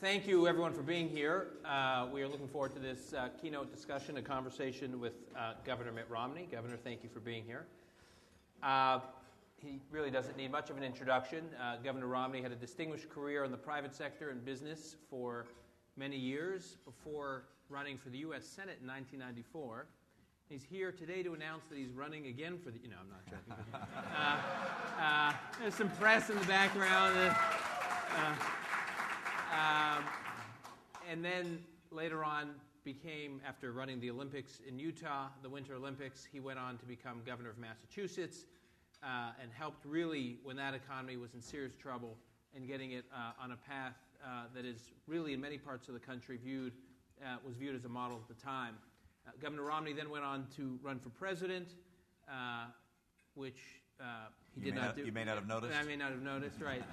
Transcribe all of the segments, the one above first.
Thank you, everyone, for being here. We are looking forward to this keynote discussion, a conversation with Governor Mitt Romney. Governor, thank you for being here. He really doesn't need much of an introduction. Governor Romney had a distinguished career in the private sector and business for many years before running for the U.S. Senate in 1994. He's here today to announce that he's running again for the... I'm not joking. There's some press in the background. And then later on became, after running the Olympics in Utah, the Winter Olympics, he went on to become governor of Massachusetts and helped really, when that economy was in serious trouble, and getting it on a path that is really in many parts of the country was viewed as a model at the time. Governor Romney then went on to run for president, which he did not do. You may not have noticed. I may not have noticed, right.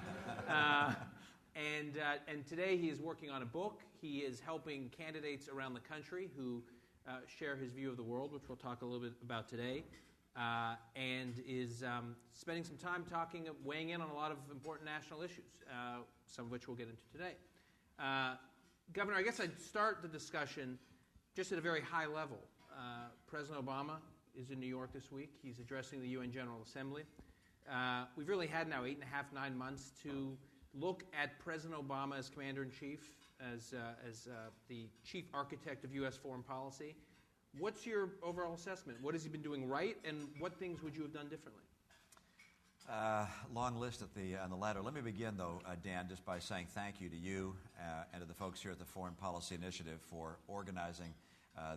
And today he is working on a book. He is helping candidates around the country who share his view of the world, which we'll talk a little bit about today, and is spending some time weighing in on a lot of important national issues, some of which we'll get into today. Governor, I guess I'd start the discussion just at a very high level. President Obama is in New York this week. He's addressing the UN General Assembly. We've really had now 8.5, 9 months to look at President Obama as Commander-in-Chief, as the chief architect of U.S. foreign policy. What's your overall assessment? What has he been doing right, and what things would you have done differently? Long list on the ladder. Let me begin, though, Dan, just by saying thank you to you and to the folks here at the Foreign Policy Initiative for organizing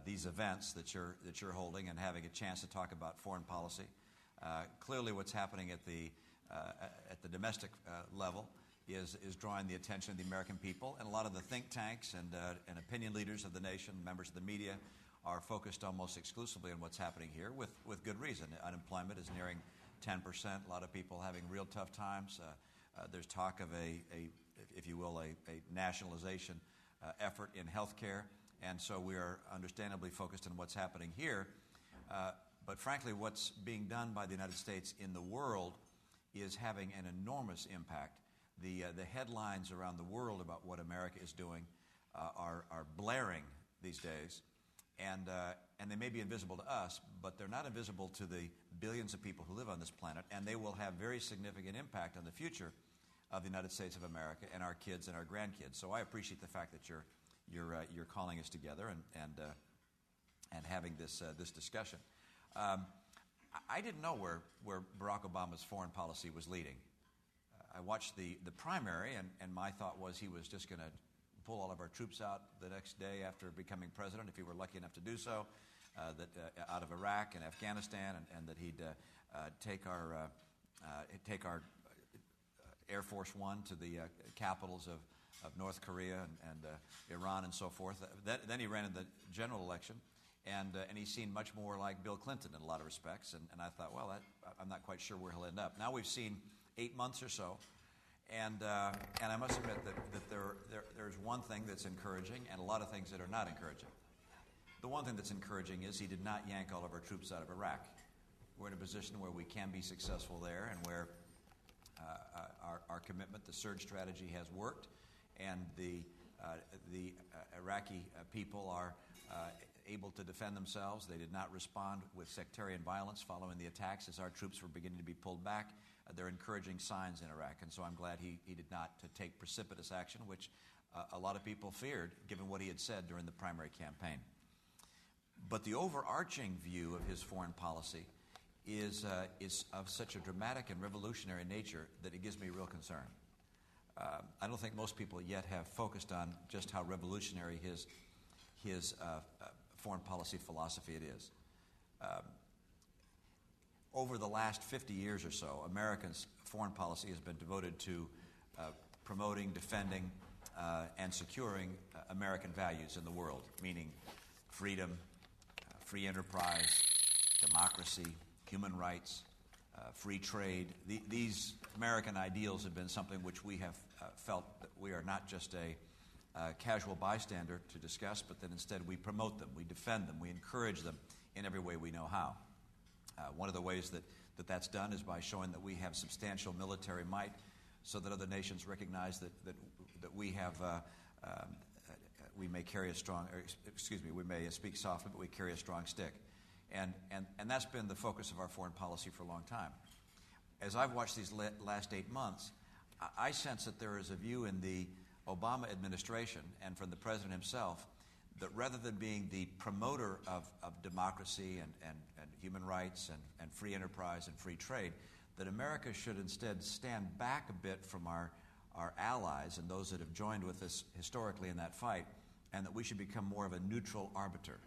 these events that you're holding and having a chance to talk about foreign policy. Clearly, what's happening at the domestic level is drawing the attention of the American people, and a lot of the think tanks and opinion leaders of the nation, members of the media, are focused almost exclusively on what's happening here with good reason. Unemployment is nearing 10%. A lot of people having real tough times. There's talk of if you will, a nationalization effort in healthcare, and so we are understandably focused on what's happening here. But frankly, what's being done by the United States in the world is having an enormous impact. The headlines around the world about what America is doing are blaring these days, and they may be invisible to us, but they're not invisible to the billions of people who live on this planet, and they will have very significant impact on the future of the United States of America and our kids and our grandkids. So I appreciate the fact that you're calling us together and having this discussion. I didn't know where Barack Obama's foreign policy was leading. I watched the primary, and my thought was he was just going to pull all of our troops out the next day after becoming president, if he were lucky enough to do so, out of Iraq and Afghanistan, and that he'd take our Air Force One to the capitals of North Korea and Iran and so forth. Then he ran in the general election, and he seemed much more like Bill Clinton in a lot of respects. And I thought, well, I'm not quite sure where he'll end up. Now we've seen 8 months or so, and I must admit that there's one thing that's encouraging and a lot of things that are not encouraging. The one thing that's encouraging is he did not yank all of our troops out of Iraq. We're in a position where we can be successful there, and where our commitment, the surge strategy, has worked, and the Iraqi people are able to defend themselves. They did not respond with sectarian violence following the attacks as our troops were beginning to be pulled back. There are encouraging signs in Iraq, and so I'm glad he did not take precipitous action, which a lot of people feared, given what he had said during the primary campaign. But the overarching view of his foreign policy is of such a dramatic and revolutionary nature that it gives me real concern. I don't think most people yet have focused on just how revolutionary his foreign policy philosophy it is. Over the last 50 years or so, Americans' foreign policy has been devoted to promoting, defending, and securing American values in the world, meaning freedom, free enterprise, democracy, human rights, free trade. These American ideals have been something which we have felt that we are not just a casual bystander to discuss, but that instead we promote them, we defend them, we encourage them in every way we know how. One of the ways that's done is by showing that we have substantial military might, so that other nations recognize that that we have, we may carry a strong, we may speak softly, but we carry a strong stick. And that's been the focus of our foreign policy for a long time. As I've watched these last 8 months, I sense that there is a view in the Obama administration and from the president himself that rather than being the promoter of democracy and human rights and free enterprise and free trade, that America should instead stand back a bit from our allies and those that have joined with us historically in that fight, and that we should become more of a neutral arbiter,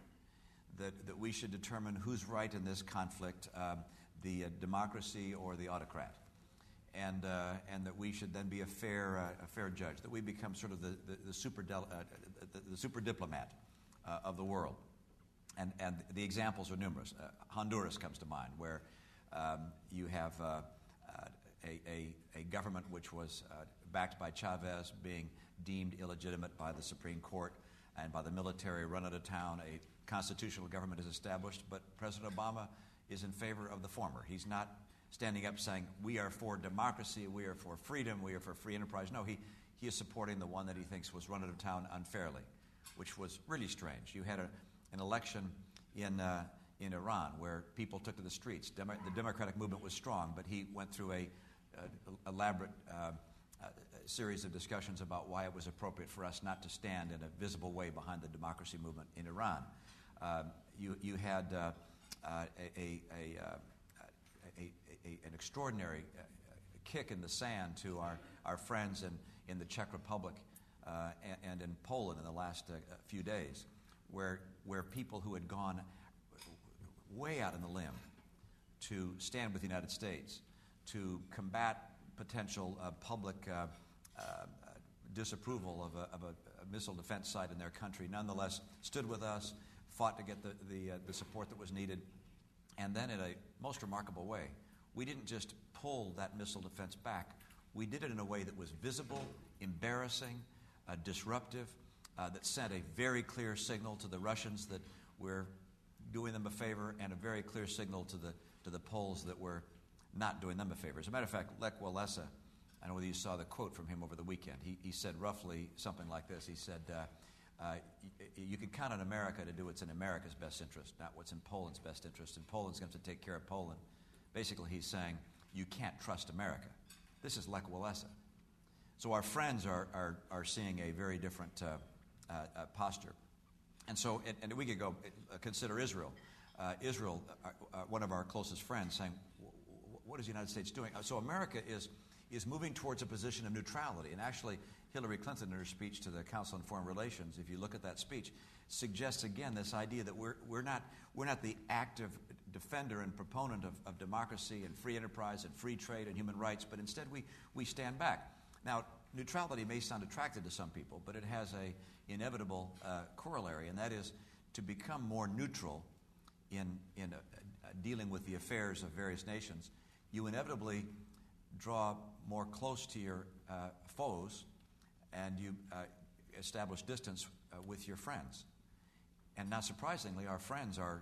that we should determine who's right in this conflict, the democracy or the autocrat, and that we should then be a fair judge, that we become sort of the super diplomat of the world. And the examples are numerous. Honduras comes to mind, where you have a government which was backed by Chavez being deemed illegitimate by the Supreme Court and by the military, run out of town. A constitutional government is established, but President Obama is in favor of the former. He's not standing up saying, we are for democracy, we are for freedom, we are for free enterprise. No, he is supporting the one that he thinks was run out of town unfairly, which was really strange. You had an election in Iran where people took to the streets. The democratic movement was strong, but he went through a elaborate series of discussions about why it was appropriate for us not to stand in a visible way behind the democracy movement in Iran. You had an extraordinary kick in the sand to our friends in the Czech Republic and in Poland in the last few days, where people who had gone way out on the limb to stand with the United States, to combat potential public disapproval of a missile defense site in their country, nonetheless stood with us, fought to get the support that was needed, and then in a most remarkable way, we didn't just pull that missile defense back, we did it in a way that was visible, embarrassing, disruptive, that sent a very clear signal to the Russians that we're doing them a favor, and a very clear signal to the Poles that we're not doing them a favor. As a matter of fact, Lech Walesa, I don't know whether you saw the quote from him over the weekend. He said roughly something like this. He said, you can count on America to do what's in America's best interest, not what's in Poland's best interest, and Poland's going to have to take care of Poland. Basically, he's saying, you can't trust America. This is Lech Walesa. So our friends are seeing a very different posture. And so, and we could go consider Israel. Israel, one of our closest friends, saying, what is the United States doing? So America is moving towards a position of neutrality. And actually, Hillary Clinton, in her speech to the Council on Foreign Relations, if you look at that speech, suggests again this idea that we're not the active defender and proponent of democracy and free enterprise and free trade and human rights, but instead we stand back. Now, neutrality may sound attractive to some people, but it has a inevitable corollary, and that is to become more neutral in dealing with the affairs of various nations. You inevitably draw more close to your foes, and you establish distance with your friends. And not surprisingly, our friends are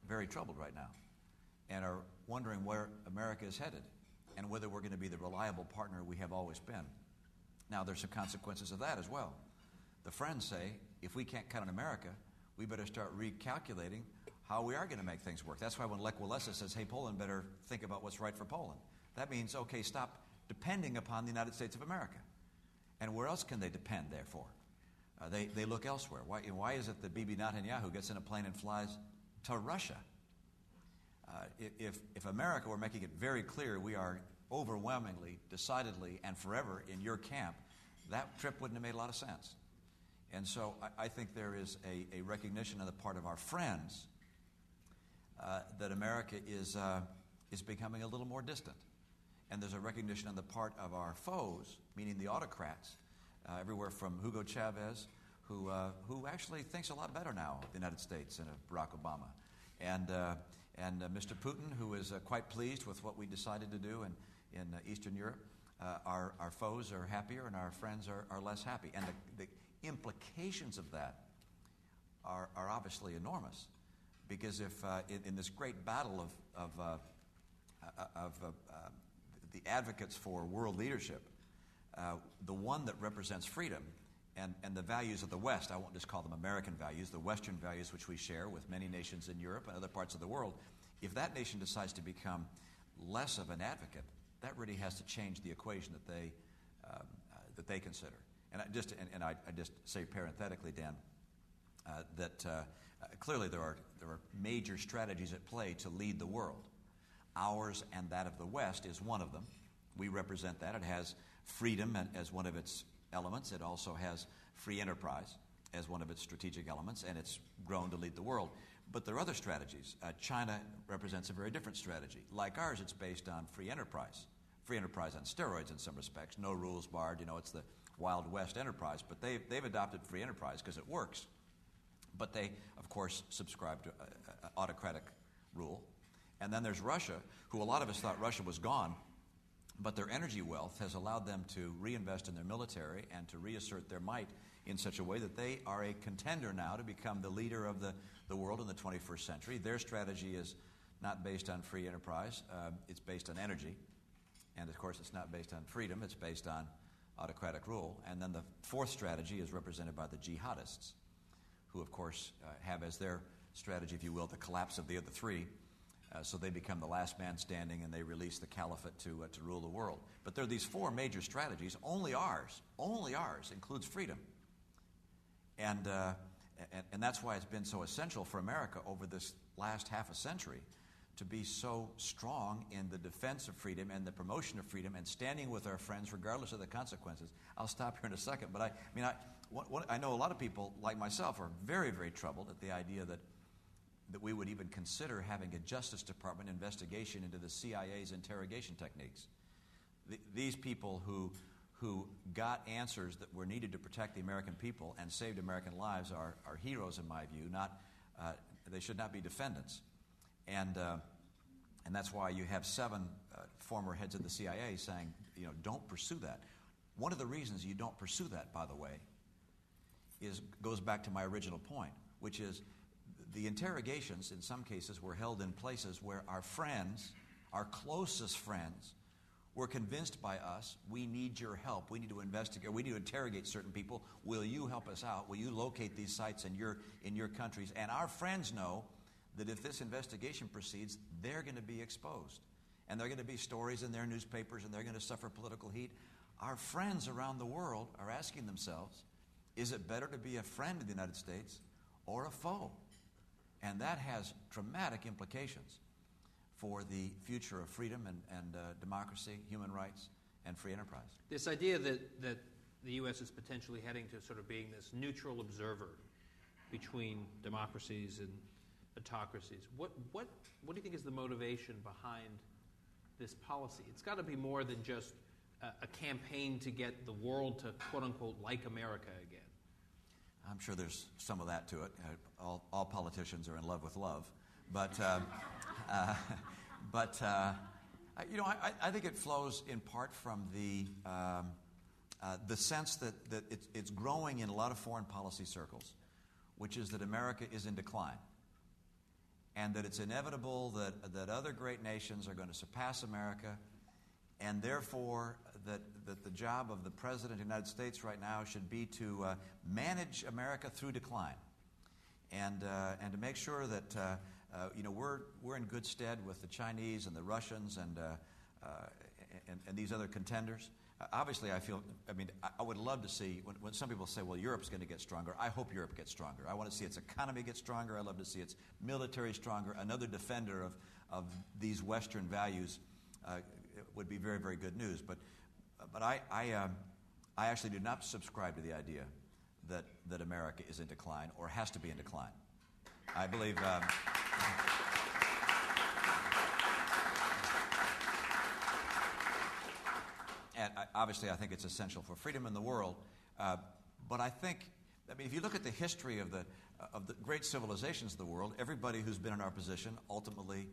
very troubled right now and are wondering where America is headed and whether we're going to be the reliable partner we have always been. Now, there's some consequences of that as well. The friends say, if we can't count on America, we better start recalculating how we are going to make things work. That's why when Lech Walesa says, hey, Poland better think about what's right for Poland, that means, okay, stop depending upon the United States of America. And where else can they depend, therefore? They look elsewhere. Why is it that Bibi Netanyahu gets in a plane and flies to Russia? If America were making it very clear we are overwhelmingly, decidedly, and forever in your camp, that trip wouldn't have made a lot of sense. And so I think there is a recognition on the part of our friends that America is becoming a little more distant. And there's a recognition on the part of our foes, meaning the autocrats, everywhere from Hugo Chavez, who actually thinks a lot better now of the United States than of Barack Obama, and Mr. Putin, who is quite pleased with what we decided to do in Eastern Europe. Our foes are happier, and our friends are less happy. And the implications of that are obviously enormous, because if in this great battle of the advocates for world leadership, the one that represents freedom and the values of the West. I won't just call them American values, the Western values which we share with many nations in Europe and other parts of the world. If that nation decides to become less of an advocate, that really has to change the equation that they consider. And I just say parenthetically, Dan, that clearly there are major strategies at play to lead the world. Ours and that of the West is one of them. We represent that. It has freedom as one of its elements. It also has free enterprise as one of its strategic elements, and it's grown to lead the world. But there are other strategies. China represents a very different strategy. Like ours, it's based on free enterprise on steroids in some respects. No rules barred. It's the Wild West enterprise. But they've adopted free enterprise because it works. But they, of course, subscribe to autocratic rule. And then there's Russia, who a lot of us thought Russia was gone. But their energy wealth has allowed them to reinvest in their military and to reassert their might in such a way that they are a contender now to become the leader of the world in the 21st century. Their strategy is not based on free enterprise. It's based on energy. And, of course, it's not based on freedom. It's based on autocratic rule. And then the fourth strategy is represented by the jihadists, who, of course, have as their strategy, if you will, the collapse of the other three. So they become the last man standing, and they release the caliphate to rule the world. But there are these four major strategies. Only ours includes freedom. And that's why it's been so essential for America over this last half a century to be so strong in the defense of freedom and the promotion of freedom and standing with our friends regardless of the consequences. I'll stop here in a second. But I know a lot of people, like myself, are very, very troubled at the idea that we would even consider having a Justice Department investigation into the CIA's interrogation techniques. These people who got answers that were needed to protect the American people and saved American lives are heroes, in my view. They should not be defendants. And that's why you have 7 former heads of the CIA saying, don't pursue that. One of the reasons you don't pursue that, by the way, goes back to my original point, which is the interrogations, in some cases, were held in places where our friends, our closest friends, were convinced by us, we need your help. We need to investigate. We need to interrogate certain people. Will you help us out? Will you locate these sites in your countries? And our friends know that if this investigation proceeds, they're going to be exposed. And there are going to be stories in their newspapers, and they're going to suffer political heat. Our friends around the world are asking themselves, is it better to be a friend of the United States or a foe? And that has dramatic implications for the future of freedom and democracy, human rights, and free enterprise. This idea that the U.S. is potentially heading to sort of being this neutral observer between democracies and autocracies, what do you think is the motivation behind this policy? It's got to be more than just a campaign to get the world to, quote-unquote, like America again. I'm sure there's some of that to it. All politicians are in love with love. But I think it flows in part from the sense that it's growing in a lot of foreign policy circles, which is that America is in decline, and that it's inevitable that other great nations are going to surpass America, and therefore that the job of the President of the United States right now should be to manage America through decline, and to make sure that we're in good stead with the Chinese and the Russians and these other contenders. Obviously, I would love to see, when some people say, well, Europe's going to get stronger, I hope Europe gets stronger. I want to see its economy get stronger. I'd love to see its military stronger. Another defender of these Western values would be very, very good news. But I actually do not subscribe to the idea that America is in decline or has to be in decline. I believe... And obviously, I think it's essential for freedom in the world. But I think, if you look at the history of the great civilizations of the world, everybody who's been in our position ultimately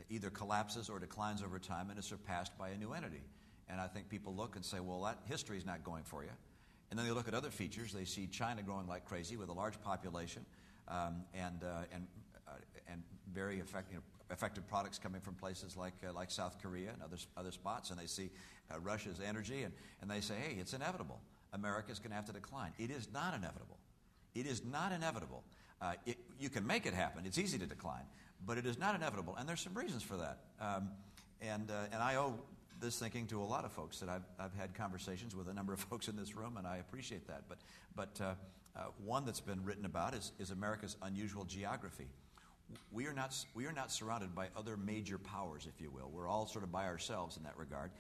either collapses or declines over time and is surpassed by a new entity. And I think people look and say, well, that history is not going for you. And then they look at other features. They see China growing like crazy with a large population and and very effective products coming from places like South Korea and other spots, and they see Russia's energy, and they say, hey, it's inevitable. America's going to have to decline. It is not inevitable. It is not inevitable. You can make it happen. It's easy to decline, but it is not inevitable, and there's some reasons for that. And I owe this thinking to a lot of folks that I've had conversations with a number of folks in this room, and I appreciate that. But one that's been written about is America's unusual geography. We are not surrounded by other major powers, if you will. We're all sort of by ourselves in that regard.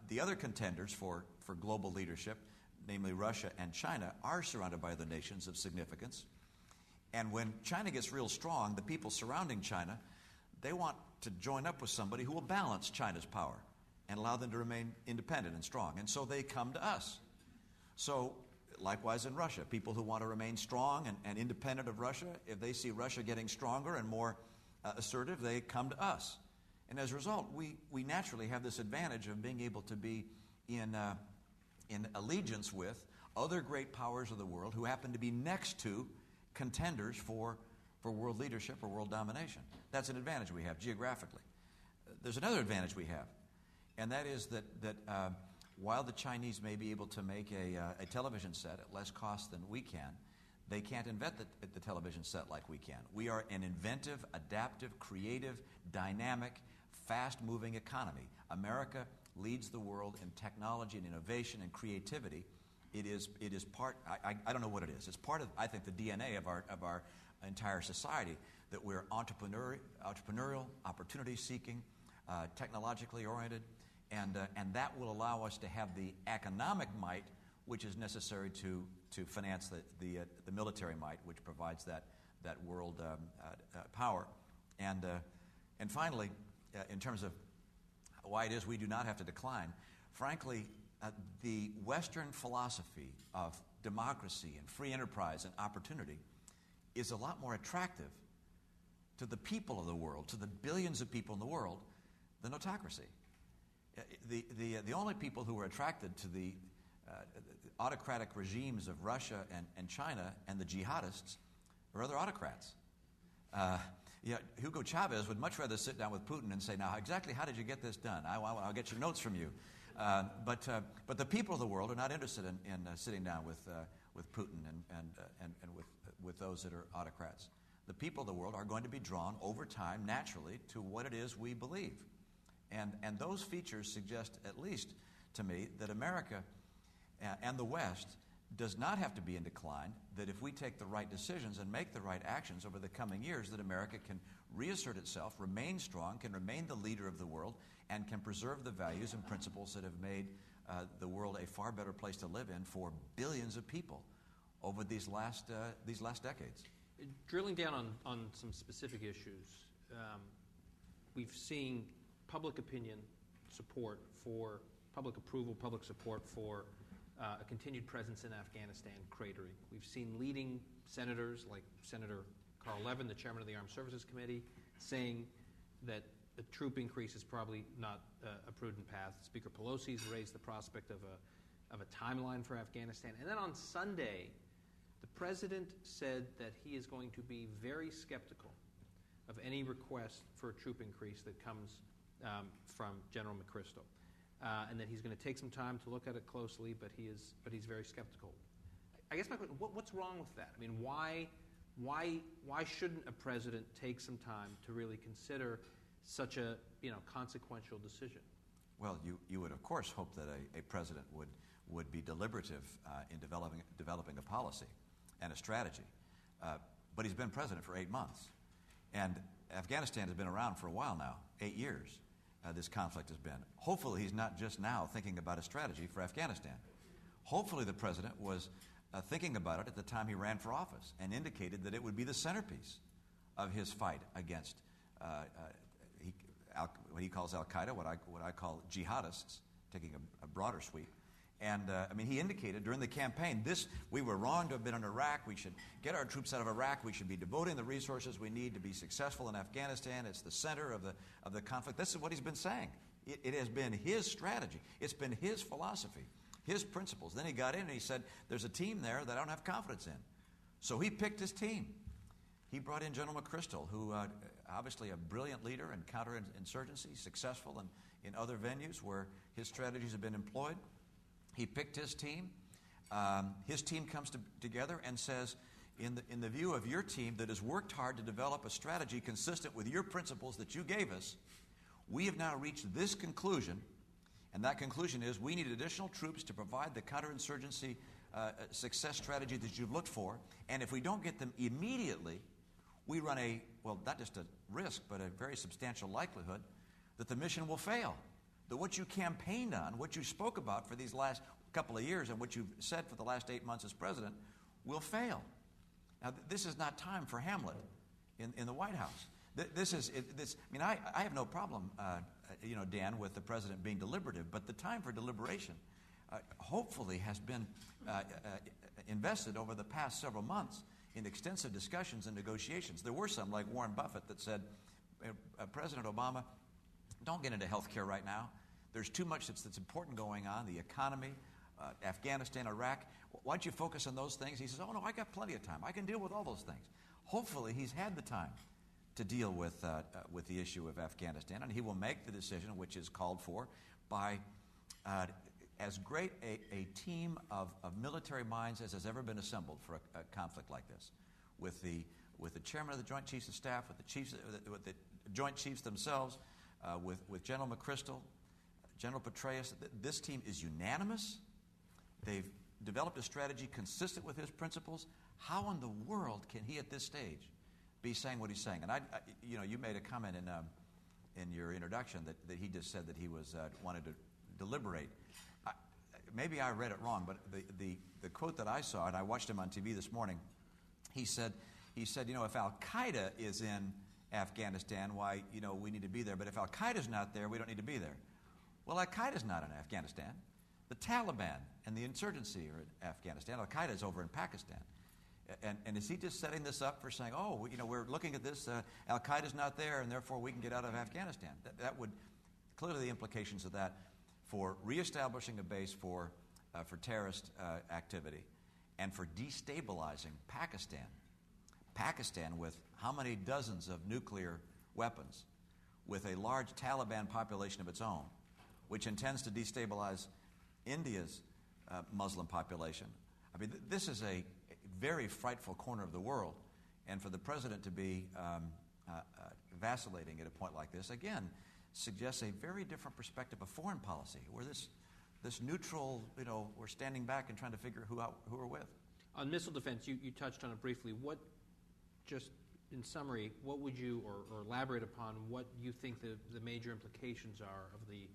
The other contenders for global leadership, namely Russia and China, are surrounded by other nations of significance. And when China gets real strong, the people surrounding China, they want to join up with somebody who will balance China's power and allow them to remain independent and strong. And so they come to us. So likewise in Russia, people who want to remain strong and independent of Russia, if they see Russia getting stronger and more assertive, they come to us. And as a result, we naturally have this advantage of being able to be in allegiance with other great powers of the world who happen to be next to contenders for world leadership or world domination. That's an advantage we have geographically. There's another advantage we have, and that is that while the Chinese may be able to make a television set at less cost than we can, they can't invent the television set like we can. We are an inventive, adaptive, creative, dynamic, fast-moving economy. America leads the world in technology and innovation and creativity. It is part, I don't know what it is. It's part of, I think, the DNA of our entire society, that we're entrepreneurial, opportunity-seeking, technologically oriented, and that will allow us to have the economic might which is necessary to finance the military might, which provides that world power. And finally, in terms of why it is we do not have to decline, frankly, the Western philosophy of democracy and free enterprise and opportunity is a lot more attractive to the people of the world, to the billions of people in the world, than autocracy. The only people who are attracted to the autocratic regimes of Russia and China and the jihadists are other autocrats. Hugo Chavez would much rather sit down with Putin and say, now, exactly how did you get this done? I'll get your notes from you. But the people of the world are not interested in sitting down with Putin and with those that are autocrats. The people of the world are going to be drawn over time, naturally, to what it is we believe. And those features suggest, at least to me, that America and the West does not have to be in decline, that if we take the right decisions and make the right actions over the coming years, that America can reassert itself, remain strong, can remain the leader of the world, and can preserve the values and principles that have made the world a far better place to live in for billions of people over these last decades. Drilling down on some specific issues, we've seen public opinion support for public approval, public support for a continued presence in Afghanistan cratering. We've seen leading senators like Senator Carl Levin, the chairman of the Armed Services Committee, saying that a troop increase is probably not a prudent path. Speaker Pelosi's raised the prospect of a timeline for Afghanistan. And then on Sunday, the president said that he is going to be very skeptical of any request for a troop increase that comes from General McChrystal, and that he's going to take some time to look at it closely, but he's very skeptical. I guess my question: what's wrong with that? I mean, why shouldn't a president take some time to really consider such a consequential decision? Well, you would of course hope that a president would be deliberative in developing a policy and a strategy, but he's been president for 8 months, and Afghanistan has been around for a while now, 8 years. This conflict has been. Hopefully, he's not just now thinking about a strategy for Afghanistan. Hopefully, the president was thinking about it at the time he ran for office and indicated that it would be the centerpiece of his fight against what he calls Al-Qaeda, what I call jihadists, taking a broader sweep. And, he indicated during the campaign, we were wrong to have been in Iraq. We should get our troops out of Iraq. We should be devoting the resources we need to be successful in Afghanistan. It's the center of the conflict. This is what he's been saying. It has been his strategy. It's been his philosophy, his principles. Then he got in and he said, there's a team there that I don't have confidence in. So he picked his team. He brought in General McChrystal, who obviously a brilliant leader in counterinsurgency, successful in other venues where his strategies have been employed. He picked his team. His team comes together and says, in the view of your team that has worked hard to develop a strategy consistent with your principles that you gave us, we have now reached this conclusion, and that conclusion is we need additional troops to provide the counterinsurgency success strategy that you've looked for, and if we don't get them immediately, we run not just a risk, but a very substantial likelihood that the mission will fail, that what you campaigned on, what you spoke about for these last couple of years, and what you've said for the last 8 months as president will fail. Now, this is not time for Hamlet in the White House. I have no problem, Dan, with the president being deliberative, but the time for deliberation hopefully has been invested over the past several months in extensive discussions and negotiations. There were some, like Warren Buffett, that said, President Obama, don't get into health care right now. There's too much that's important going on, the economy, Afghanistan, Iraq. Why don't you focus on those things? He says, oh, no, I got plenty of time. I can deal with all those things. Hopefully, he's had the time to deal with the issue of Afghanistan, and he will make the decision which is called for by as great a team of military minds as has ever been assembled for a conflict like this, with the chairman of the Joint Chiefs of Staff, with the Joint Chiefs themselves, with General McChrystal, General Petraeus. This team is unanimous. They've developed a strategy consistent with his principles. How in the world can he at this stage be saying what he's saying? And you made a comment in your introduction that he just said that he wanted to deliberate. Maybe I read it wrong, but the quote that I saw, and I watched him on TV this morning, he said, if Al Qaeda is in Afghanistan, why we need to be there. But if Al Qaeda's not there, we don't need to be there. Well, Al Qaeda's not in Afghanistan. The Taliban and the insurgency are in Afghanistan. Al Qaeda's over in Pakistan. And is he just setting this up for saying, we're looking at this, Al Qaeda's not there, and therefore we can get out of Afghanistan? That would clearly the implications of that for reestablishing a base for terrorist activity and for destabilizing Pakistan. Pakistan, with how many dozens of nuclear weapons, with a large Taliban population of its own, which intends to destabilize India's Muslim population. I mean, this is a very frightful corner of the world, and for the president to be vacillating at a point like this, again, suggests a very different perspective of foreign policy, where this neutral, we're standing back and trying to figure who we're with. On missile defense, you touched on it briefly. What, just in summary, what would you, or elaborate upon what you think the major implications are of the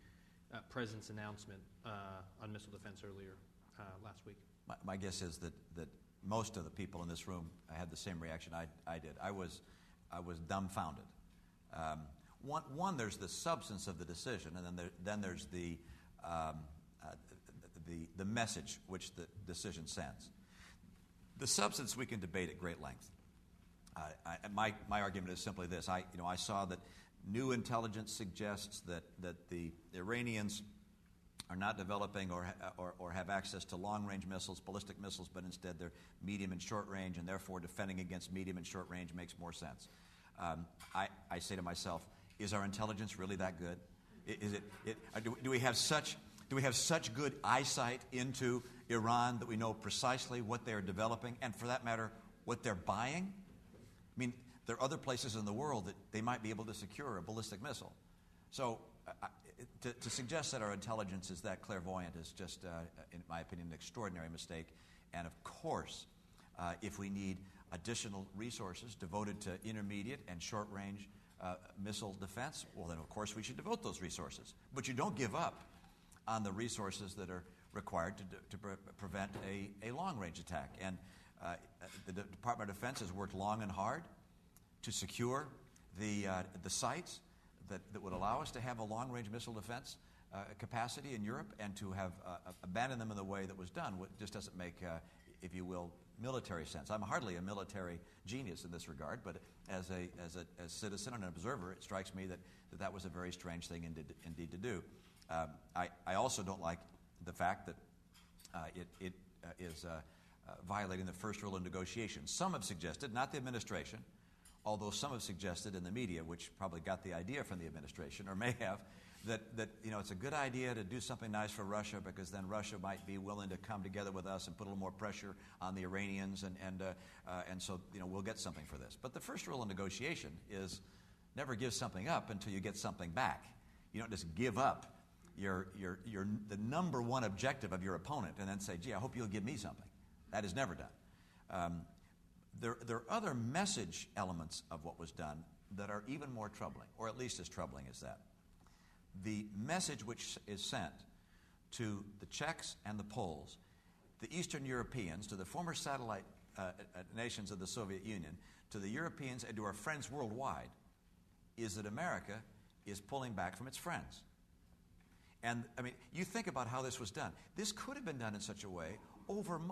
President's announcement on missile defense earlier last week? My guess is that most of the people in this room had the same reaction I did. I was dumbfounded. One, there's the substance of the decision, and then there's the message which the decision sends. The substance we can debate at great length. My argument is simply this: I saw that new intelligence suggests that the Iranians are not developing or have access to long-range missiles, ballistic missiles, but instead they're medium and short range, and therefore defending against medium and short range makes more sense. I say to myself, is our intelligence really that good? Do we have such good eyesight into Iran that we know precisely what they're developing, and for that matter, what they're buying? I mean, there are other places in the world that they might be able to secure a ballistic missile. So to suggest that our intelligence is that clairvoyant is just, in my opinion, an extraordinary mistake. And of course, if we need additional resources devoted to intermediate and short-range missile defense, well, then of course we should devote those resources. But you don't give up on the resources that are required to prevent a long-range attack. And the Department of Defense has worked long and hard to secure the sites that would allow us to have a long-range missile defense capacity in Europe, and to have abandoned them in the way that was done just doesn't make, if you will, military sense. I'm hardly a military genius in this regard, but as a citizen and an observer, it strikes me that was a very strange thing indeed to do. I also don't like the fact that it is violating the first rule of negotiation. Some have suggested, not the administration, Although some have suggested in the media, which probably got the idea from the administration, or may have, that it's a good idea to do something nice for Russia because then Russia might be willing to come together with us and put a little more pressure on the Iranians, and so we'll get something for this. But the first rule of negotiation is never give something up until you get something back. You don't just give up the number one objective of your opponent and then say, gee, I hope you'll give me something. That is never done. There are other message elements of what was done that are even more troubling, or at least as troubling as that. The message which is sent to the Czechs and the Poles, the Eastern Europeans, to the former satellite nations of the Soviet Union, to the Europeans and to our friends worldwide, is that America is pulling back from its friends. And, you think about how this was done. This could have been done in such a way,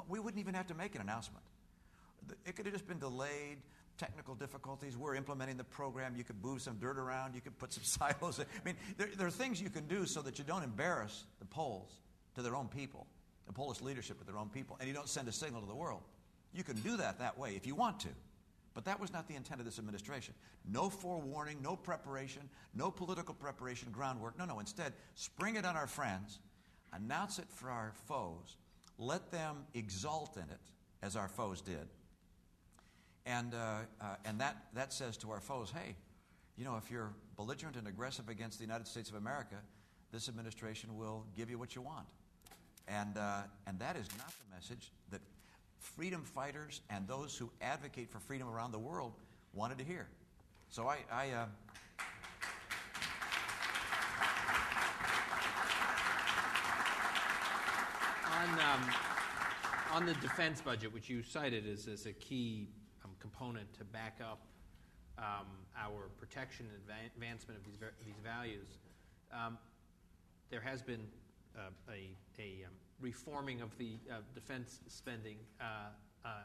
we wouldn't even have to make an announcement. It could have just been delayed, technical difficulties. We're implementing the program. You could move some dirt around. You could put some silos. There are things you can do so that you don't embarrass the Poles to their own people, the Polish leadership to their own people, and you don't send a signal to the world. You can do that way if you want to. But that was not the intent of this administration. No forewarning, no preparation, no political preparation, groundwork. No. Instead, spring it on our friends, announce it for our foes, let them exult in it, as our foes did. And that says to our foes, hey, if you're belligerent and aggressive against the United States of America, this administration will give you what you want. And that is not the message that freedom fighters and those who advocate for freedom around the world wanted to hear. So on the defense budget, which you cited as a key component to back up our protection and advancement of these values, there has been a reforming of the defense spending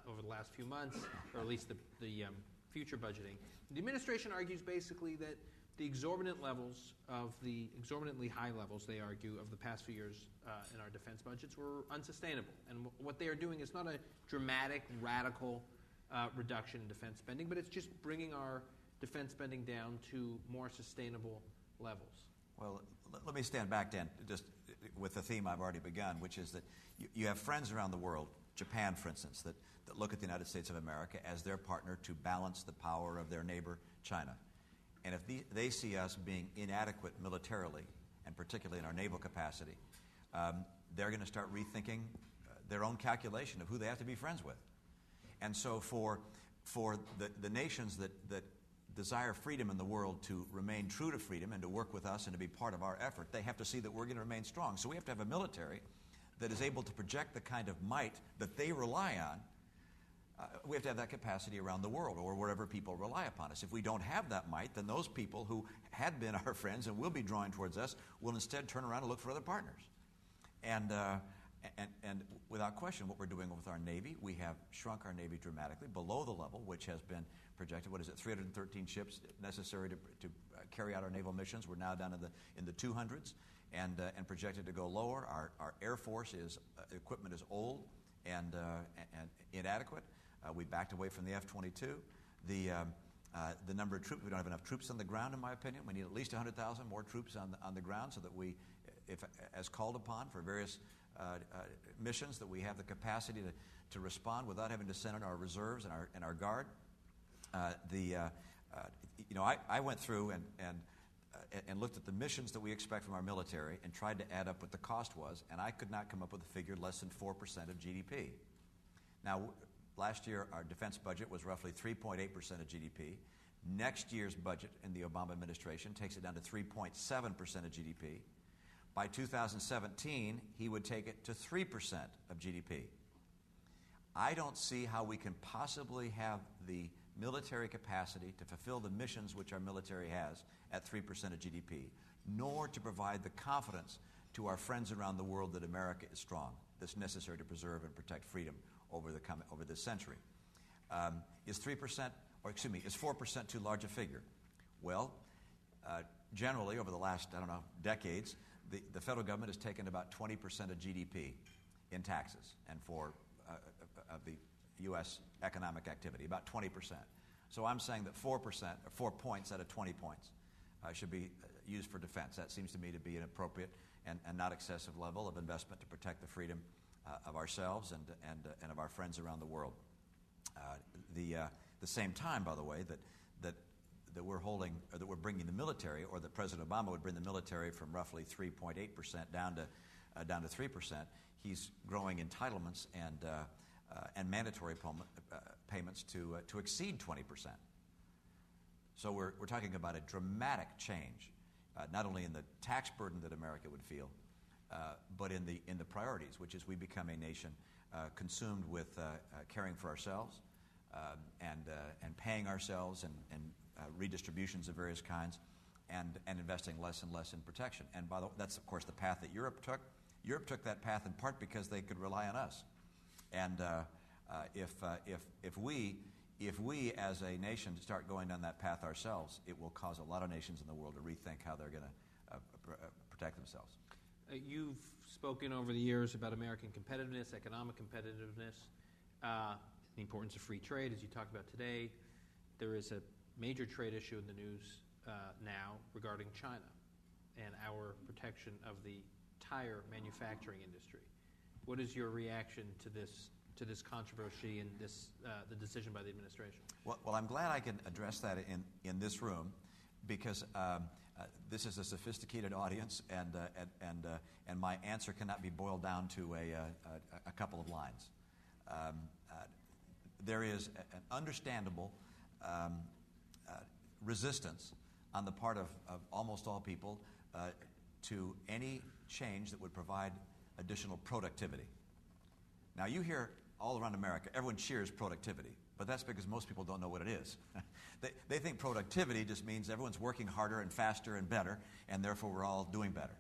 over the last few months, or at least the future budgeting. The administration argues basically that the exorbitantly high levels, they argue, of the past few years in our defense budgets were unsustainable. And what they are doing is not a dramatic, radical reduction in defense spending, but it's just bringing our defense spending down to more sustainable levels. Well, let me stand back, Dan, just with the theme I've already begun, which is that you have friends around the world, Japan, for instance, that look at the United States of America as their partner to balance the power of their neighbor, China. And if they see us being inadequate militarily, and particularly in our naval capacity, they're going to start rethinking their own calculation of who they have to be friends with. And so for the nations that desire freedom in the world to remain true to freedom and to work with us and to be part of our effort, they have to see that we're going to remain strong. So we have to have a military that is able to project the kind of might that they rely on. We have to have that capacity around the world or wherever people rely upon us. If we don't have that might, then those people who had been our friends and will be drawing towards us will instead turn around and look for other partners. And without question, what we're doing with our Navy, we have shrunk our Navy dramatically below the level which has been projected. 313 ships necessary to carry out our naval missions. We're now down in the 200s and projected to go lower. Our Air Force equipment is old and inadequate. We backed away from the F-22. The number of troops, we don't have enough troops on the ground, in my opinion. We need at least 100,000 more troops on the ground so that we, if as called upon for various missions, that we have the capacity to respond without having to send in our reserves and our guard. I went through and looked at the missions that we expect from our military and tried to add up what the cost was, and I could not come up with a figure less than 4% of GDP. Now, last year, our defense budget was roughly 3.8% of GDP. Next year's budget in the Obama administration takes it down to 3.7% of GDP. By 2017, he would take it to 3% of GDP. I don't see how we can possibly have the military capacity to fulfill the missions which our military has at 3% of GDP, nor to provide the confidence to our friends around the world that America is strong, that's necessary to preserve and protect freedom over this century. Is 4% too large a figure? Well, generally over the last, decades, the federal government has taken about 20% of GDP in taxes and for the U.S. economic activity, about 20%. So I'm saying that 4%, or 4 points out of 20 points should be used for defense. That seems to me to be an appropriate and not excessive level of investment to protect the freedom of ourselves and of our friends around the world. The same time, by the way, that we're holding, or that we're bringing the military, or that President Obama would bring the military from roughly 3.8% down to 3%. He's growing entitlements and mandatory payments to exceed 20%. So we're talking about a dramatic change, not only in the tax burden that America would feel, but in the priorities, which is we become a nation consumed with caring for ourselves and paying ourselves and redistributions of various kinds, and investing less and less in protection. And that's of course the path that Europe took. Europe took that path in part because they could rely on us. And if we as a nation start going down that path ourselves, it will cause a lot of nations in the world to rethink how they're going to protect themselves. You've spoken over the years about American competitiveness, economic competitiveness, the importance of free trade, as you talked about today. There is a major trade issue in the news now regarding China and our protection of the tire manufacturing industry. What is your reaction to this controversy and the decision by the administration? Well, I'm glad I can address that in this room, because this is a sophisticated audience, and my answer cannot be boiled down to a couple of lines. There is an understandable resistance on the part of almost all people to any change that would provide additional productivity. Now, you hear all around America, everyone cheers productivity, but that's because most people don't know what it is. They think productivity just means everyone's working harder and faster and better, and therefore we're all doing better.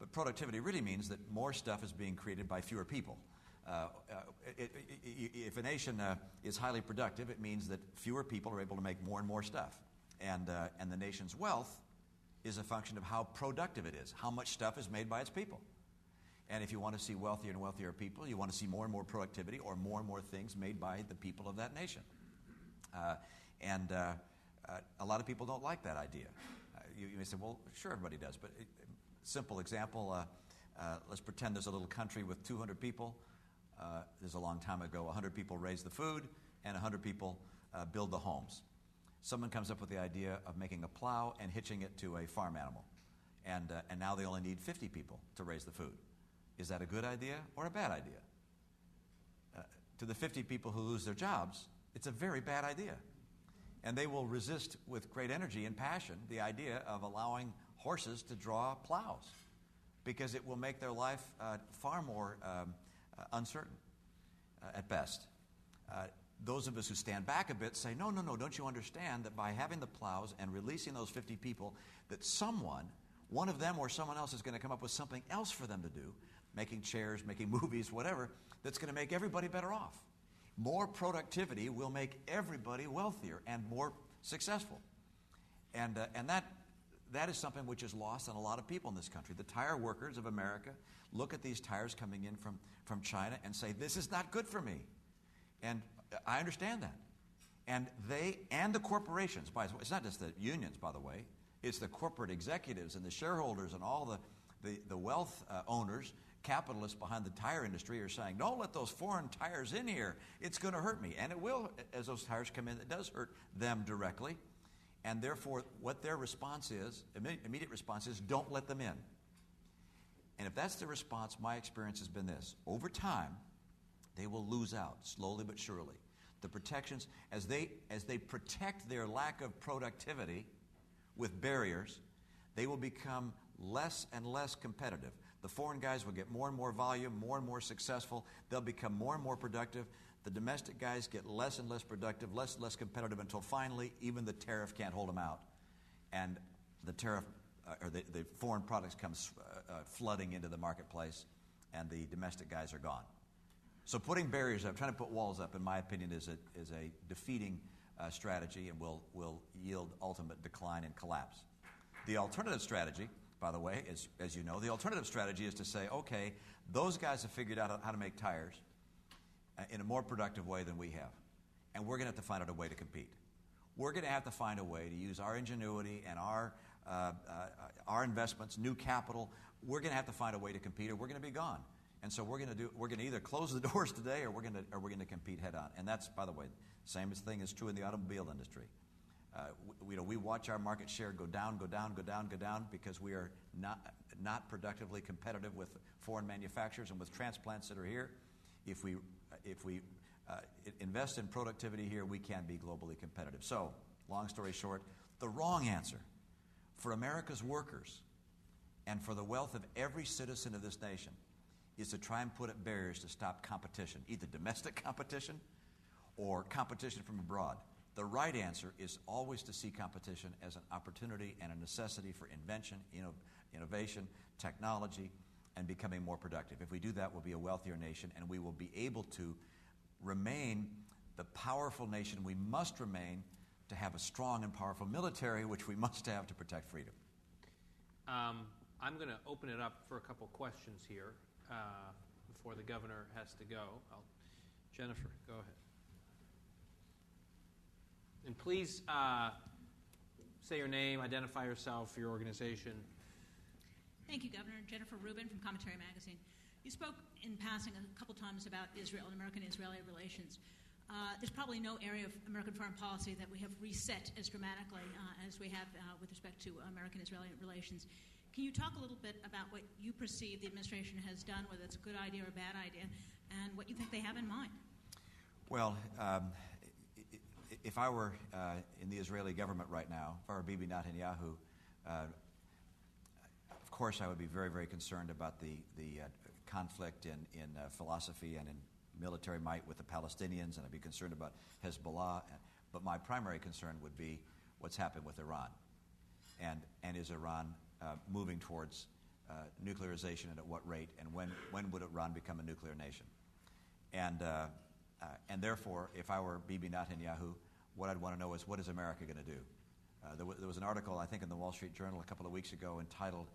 But productivity really means that more stuff is being created by fewer people. If a nation is highly productive, it means that fewer people are able to make more and more stuff. And the nation's wealth is a function of how productive it is, how much stuff is made by its people. And if you want to see wealthier and wealthier people, you want to see more and more productivity or more things made by the people of that nation. And a lot of people don't like that idea. You may say, well, sure, everybody does. But simple example, let's pretend there's a little country with 200 people. There's a long time ago, 100 people raise the food and 100 people build the homes. Someone comes up with the idea of making a plow and hitching it to a farm animal. And now they only need 50 people to raise the food. Is that a good idea or a bad idea? To the 50 people who lose their jobs, it's a very bad idea. And they will resist with great energy and passion the idea of allowing horses to draw plows, because it will make their life far more uncertain at best. Those of us who stand back a bit say, no, don't you understand that by having the plows and releasing those 50 people, that someone, one of them or someone else, is going to come up with something else for them to do, making chairs, making movies, whatever, that's going to make everybody better off. More productivity will make everybody wealthier and more successful. And that is something which is lost on a lot of people in this country. The tire workers of America look at these tires coming in from China and say, this is not good for me. And I understand that. And they and the corporations, it's not just the unions, by the way, it's the corporate executives and the shareholders and all the wealth owners, capitalists behind the tire industry are saying, don't let those foreign tires in here. It's going to hurt me. And it will, as those tires come in, it does hurt them directly. And therefore, what their response is, immediate response is, don't let them in. And if that's the response, my experience has been this. Over time, they will lose out, slowly but surely. The protections, as they protect their lack of productivity with barriers, they will become less and less competitive. The foreign guys will get more and more volume, more and more successful. They'll become more and more productive. The domestic guys get less and less productive, less and less competitive, until finally even the tariff can't hold them out. And the tariff, or the foreign products come flooding into the marketplace, and the domestic guys are gone. So putting barriers up, trying to put walls up, in my opinion, is a defeating strategy and will yield ultimate decline and collapse. The alternative strategy, by the way, as you know, the alternative strategy is to say, okay, those guys have figured out how to make tires in a more productive way than we have, and we're going to have to find out a way to compete. we're going to have to find a way to use our ingenuity and our investments, new capital. We're going to have to find a way to compete, or we're going to be gone. And so we're going to either close the doors today, or we're going to compete head on. And that's, by the way, the same thing is true in the automobile industry. We watch our market share go down because we are not productively competitive with foreign manufacturers and with transplants that are here. If we invest in productivity here, we can be globally competitive. So, long story short, the wrong answer for America's workers and for the wealth of every citizen of this nation is to try and put up barriers to stop competition, either domestic competition or competition from abroad. The right answer is always to see competition as an opportunity and a necessity for invention, innovation, technology, and becoming more productive. If we do that, we'll be a wealthier nation, and we will be able to remain the powerful nation we must remain to have a strong and powerful military, which we must have to protect freedom. I'm going to open it up for a couple questions here before the governor has to go. Jennifer, go ahead. And please say your name, identify yourself, your organization. Thank you, Governor. Jennifer Rubin from Commentary Magazine. You spoke in passing a couple times about Israel and American-Israeli relations. There's probably no area of American foreign policy that we have reset as dramatically as we have with respect to American-Israeli relations. Can you talk a little bit about what you perceive the administration has done, whether it's a good idea or a bad idea, and what you think they have in mind? Well, if I were in the Israeli government right now, if I were Bibi Netanyahu, of course I would be very, very concerned about the conflict in philosophy and in military might with the Palestinians, and I'd be concerned about Hezbollah. But my primary concern would be what's happened with Iran. And is Iran moving towards nuclearization, and at what rate, and when would Iran become a nuclear nation? And therefore, if I were Bibi Netanyahu, what I'd want to know is, what is America going to do? There was an article, I think, in the Wall Street Journal a couple of weeks ago entitled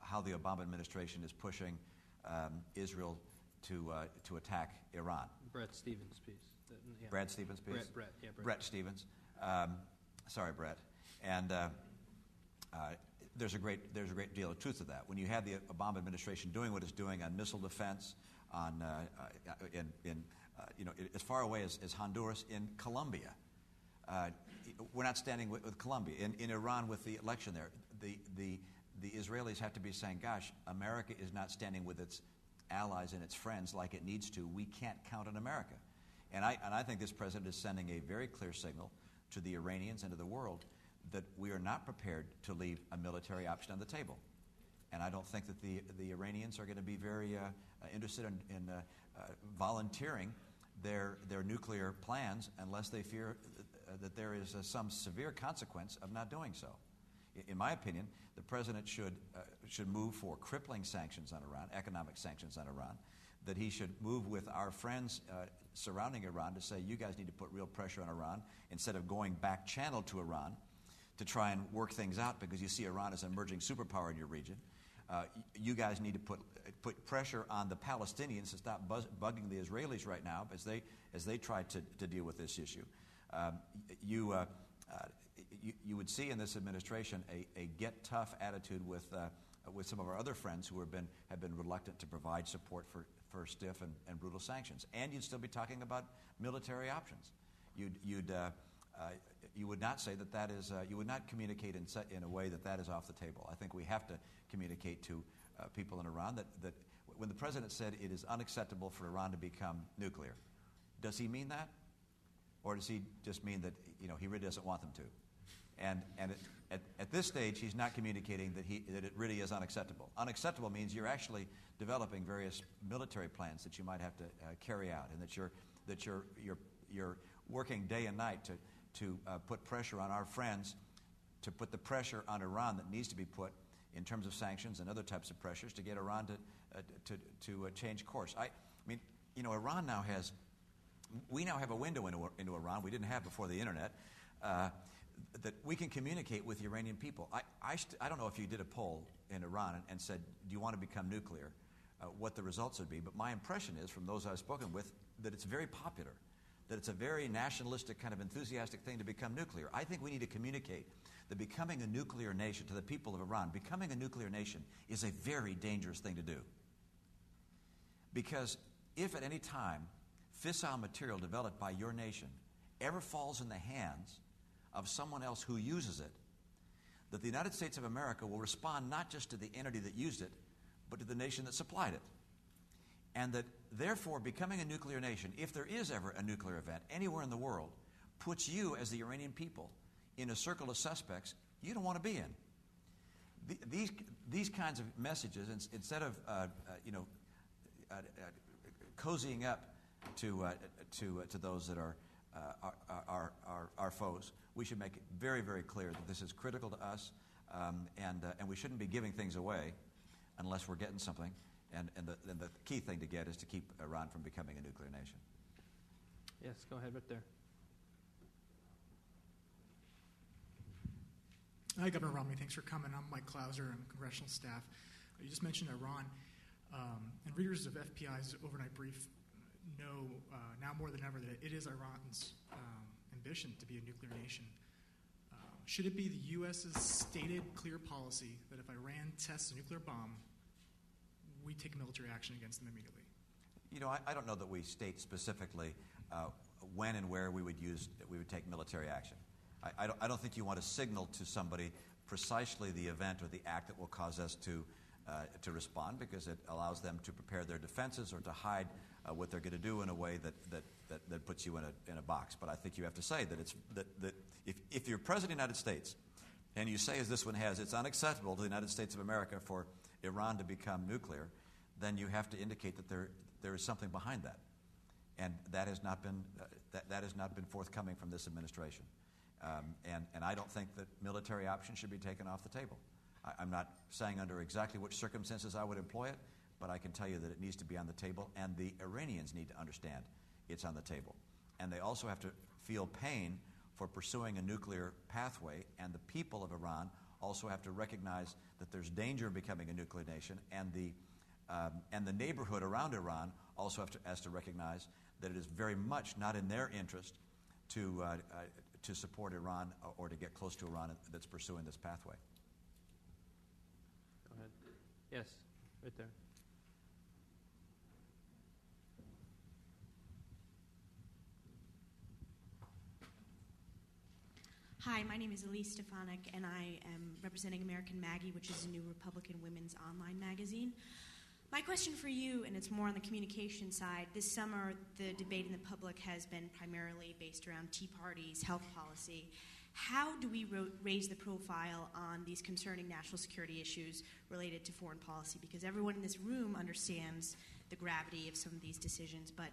How the Obama Administration is Pushing Israel to attack Iran. Brett Stevens' piece. Yeah. Brad Stevens' piece? Brett. Brett Stevens. Sorry, Brett. And there's a great deal of truth to that. When you have the Obama administration doing what it's doing on missile defense, on as far away as Honduras, in Colombia, we're not standing with Colombia. In Iran, with the election there, the Israelis have to be saying, "Gosh, America is not standing with its allies and its friends like it needs to. We can't count on America." And I think this president is sending a very clear signal to the Iranians and to the world that we are not prepared to leave a military option on the table. And I don't think that the Iranians are going to be very interested in volunteering their nuclear plans unless they fear that there is some severe consequence of not doing so. In my opinion, the president should move for crippling sanctions on Iran, economic sanctions on Iran, that he should move with our friends surrounding Iran to say, you guys need to put real pressure on Iran instead of going back channel to Iran to try and work things out because you see Iran as an emerging superpower in your region. You guys need to put pressure on the Palestinians to stop bugging the Israelis right now as they try to deal with this issue. You would see in this administration a get tough attitude with some of our other friends who have been reluctant to provide support for stiff and brutal sanctions. And you'd still be talking about military options. You would not say that is. You would not communicate in a way that is off the table. I think we have to communicate to people in Iran that when the president said it is unacceptable for Iran to become nuclear, does he mean that, or does he just mean that he really doesn't want them to? And at this stage, he's not communicating that it really is unacceptable. Unacceptable means you're actually developing various military plans that you might have to carry out, and that you're working day and night to put pressure on our friends, to put the pressure on Iran that needs to be put in terms of sanctions and other types of pressures to get Iran to change course. I mean, Iran now has. We now have a window into Iran we didn't have before the internet. That we can communicate with the Iranian people. I don't know if you did a poll in Iran and said, do you want to become nuclear, what the results would be. But my impression is, from those I've spoken with, that it's very popular, that it's a very nationalistic, kind of enthusiastic thing to become nuclear. I think we need to communicate that becoming a nuclear nation to the people of Iran, becoming a nuclear nation is a very dangerous thing to do. Because if at any time fissile material developed by your nation ever falls in the hands of someone else who uses it, that the United States of America will respond not just to the entity that used it, but to the nation that supplied it. And that, therefore, becoming a nuclear nation, if there is ever a nuclear event anywhere in the world, puts you, as the Iranian people, in a circle of suspects you don't want to be in. These kinds of messages, instead of cozying up to those that are our foes, we should make it very, very clear that this is critical to us, and we shouldn't be giving things away unless we're getting something. And the key thing to get is to keep Iran from becoming a nuclear nation. Yes, go ahead right there. Hi, Governor Romney. Thanks for coming. I'm Mike Clauser. I'm congressional staff. You just mentioned Iran. And readers of FPI's overnight brief know now more than ever that it is Iran's ambition to be a nuclear nation. Should it be the U.S.'s stated clear policy that if Iran tests a nuclear bomb, we take military action against them immediately? You know, I don't know that we state specifically when and where we would take military action. I don't think you want to signal to somebody precisely the event or the act that will cause us to respond, because it allows them to prepare their defenses or to hide what they're going to do in a way that puts you in a box. But I think you have to say that if you're President of the United States and you say, as this one has, it's unacceptable to the United States of America for Iran to become nuclear, then you have to indicate that there is something behind that, and that has not been forthcoming from this administration. And I don't think that military options should be taken off the table. I'm not saying under exactly which circumstances I would employ it, but I can tell you that it needs to be on the table, and the Iranians need to understand it's on the table. And they also have to feel pain for pursuing a nuclear pathway, and the people of Iran also have to recognize that there's danger of becoming a nuclear nation, and the neighborhood around Iran also has to recognize that it is very much not in their interest to support Iran or to get close to Iran that's pursuing this pathway. Go ahead. Yes, right there. Hi, my name is Elise Stefanik, and I am representing American Maggie, which is a new Republican women's online magazine. My question for you, and it's more on the communication side, this summer the debate in the public has been primarily based around Tea Party's health policy. How do we raise the profile on these concerning national security issues related to foreign policy? Because everyone in this room understands the gravity of some of these decisions, but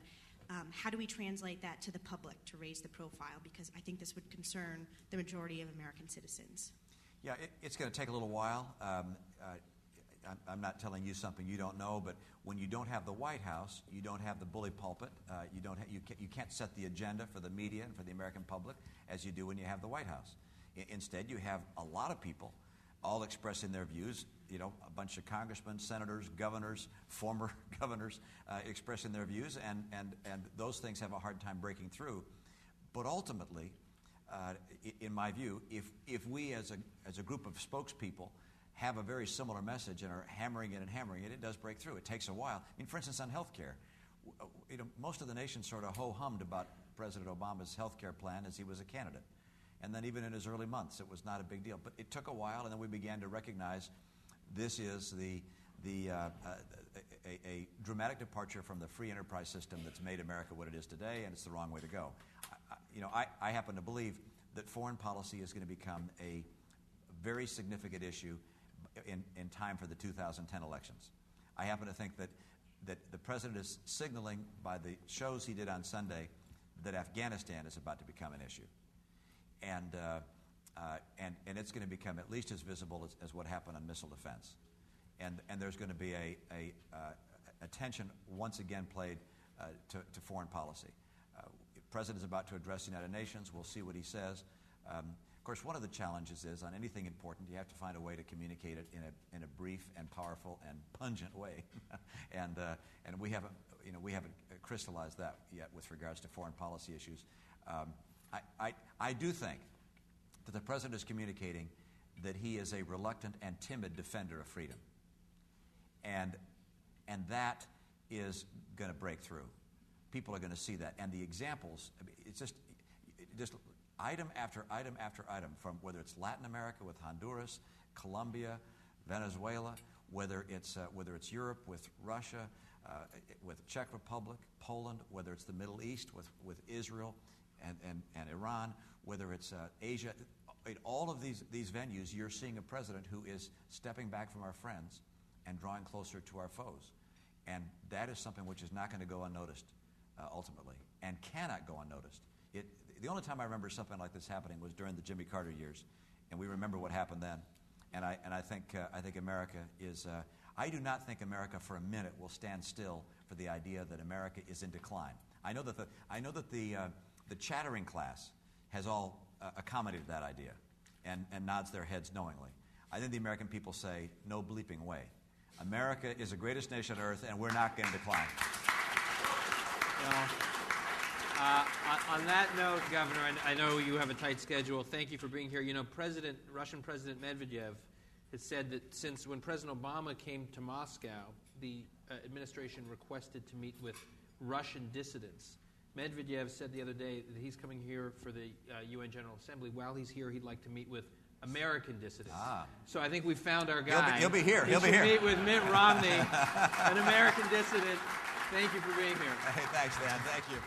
how do we translate that to the public to raise the profile? Because I think this would concern the majority of American citizens. Yeah, it's going to take a little while. I'm not telling you something you don't know, but when you don't have the White House, you don't have the bully pulpit. You can't set the agenda for the media and for the American public as you do when you have the White House. Instead, you have a lot of people all expressing their views. You know, a bunch of congressmen, senators, governors, former governors expressing their views, and those things have a hard time breaking through. But ultimately, in my view, if we as a group of spokespeople have a very similar message and are hammering it, it does break through. It takes a while. I mean, for instance, on health care, most of the nation sort of ho-hummed about President Obama's health care plan as he was a candidate. And then even in his early months, it was not a big deal. But it took a while, and then we began to recognize this is a dramatic departure from the free enterprise system that's made America what it is today, and it's the wrong way to go. I happen to believe that foreign policy is going to become a very significant issue in time for the 2010 elections. I happen to think that the president is signaling by the shows he did on Sunday that Afghanistan is about to become an issue. And it's going to become at least as visible as what happened on missile defense. And there's going to be a attention once again played to foreign policy. The president is about to address the United Nations. We'll see what he says. Of course, one of the challenges is on anything important, you have to find a way to communicate it in a brief and powerful and pungent way, and we haven't crystallized that yet with regards to foreign policy issues. I do think that the president is communicating that he is a reluctant and timid defender of freedom, and that is going to break through. People are going to see that, and the examples. It's just item after item after item, from whether it's Latin America with Honduras, Colombia, Venezuela, whether it's Europe with Russia, with Czech Republic, Poland, whether it's the Middle East with Israel and Iran, whether it's Asia. In all of these venues, you're seeing a president who is stepping back from our friends and drawing closer to our foes. And that is something which is not going to go unnoticed ultimately, and cannot go unnoticed. The only time I remember something like this happening was during the Jimmy Carter years, and we remember what happened then. And I think America is. I do not think America for a minute will stand still for the idea that America is in decline. I know that the chattering class has all accommodated that idea and nods their heads knowingly. I think the American people say, no bleeping way. America is the greatest nation on earth, and we're not going to decline. Well, on that note, Governor, I know you have a tight schedule. Thank you for being here. You know, Russian President Medvedev has said that since when President Obama came to Moscow, the administration requested to meet with Russian dissidents. Medvedev said the other day that he's coming here for the UN General Assembly. While he's here, he'd like to meet with American dissidents. So I think we found our guy. He'll be here. He'll meet with Mitt Romney, an American dissident. Thank you for being here. Hey, thanks, Dan. Thank you.